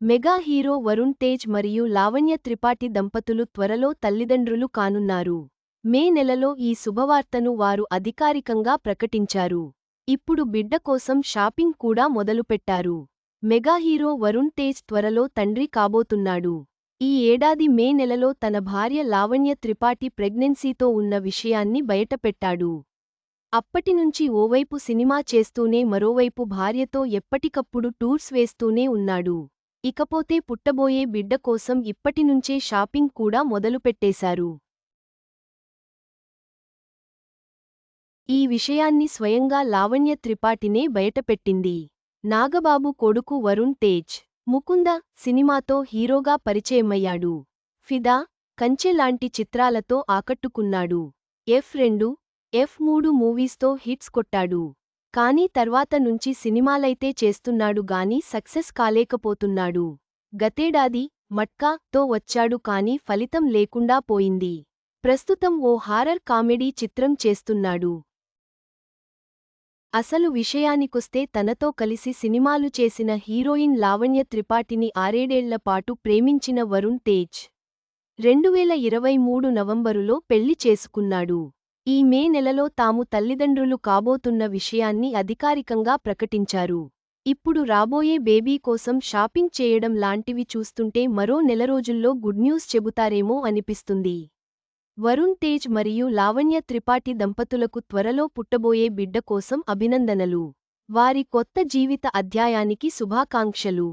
Mega hero Varun Tej మరియు లావణ్య త్రిపాఠి దంపతులు త్వరలో తల్లిదండ్రులు కానున్నారు. మే నెలలో ఈ శుభవార్తను వారు అధికారికంగా ప్రకటించారు. ఇప్పుడు బిడ్డ కోసం షాపింగ్ కూడా మొదలుపెట్టారు. మెగా హీరో వరుణ్ తేజ్ త్వరలో తండ్రి కాబోతున్నాడు. ఈ ఏడాది మే నెలలో తన భార్య లావణ్య త్రిపాఠి ప్రెగ్నెన్సీతో ఉన్న విషయాన్ని బయటపెట్టాడు. అప్పటినుంచి ఓవైపు సినిమా చేస్తూనే మరోవైపు భార్యతో ఎప్పటికప్పుడు టూర్స్ వేస్తూనే ఉన్నాడు. ఇకపోతే పుట్టబోయే బిడ్డ కోసం ఇప్పటినుంచే షాపింగ్ కూడా మొదలుపెట్టేశారు. ఈ విషయాన్ని స్వయంగా లావణ్య త్రిపాఠినే బయటపెట్టింది. నాగబాబు కొడుకు వరుణ్ తేజ్ 'ముకుంద' సినిమాతో హీరోగా పరిచయమయ్యాడు. 'ఫిదా', 'కంచె' లాంటి చిత్రాలతో ఆకట్టుకున్నాడు. F2, F3 మూవీస్తో హిట్స్ కొట్టాడు. కానీ తర్వాత నుంచి సినిమాలైతే చేస్తున్నాడు గానీ సక్సెస్ కాలేకపోతున్నాడు. గతేడాది 'మట్కా'తో వచ్చాడు కానీ ఫలితం లేకుండా పోయింది. ప్రస్తుతం ఓ హారర్ కామెడీ చిత్రం చేస్తున్నాడు. అసలు విషయానికొస్తే తనతో కలిసి సినిమాలు చేసిన హీరోయిన్ లావణ్య త్రిపాఠిని 6 పాటు ప్రేమించిన వరుణ్ తేజ్ 2023 నవంబరులో పెళ్లి చేసుకున్నాడు. ఈ మే నెలలో తాము తల్లిదండ్రులు కాబోతున్న విషయాన్ని అధికారికంగా ప్రకటించారు. ఇప్పుడు రాబోయే బేబీ కోసం షాపింగ్ చేయడం లాంటివి చూస్తుంటే మరో నెల రోజుల్లో గుడ్ న్యూస్ చెబుతారేమో అనిపిస్తుంది. వరుణ్ తేజ్ మరియు లావణ్య త్రిపాఠి దంపతులకు త్వరలో పుట్టబోయే బిడ్డ కోసం అభినందనలు. వారి కొత్త జీవిత అధ్యాయానికి శుభాకాంక్షలు.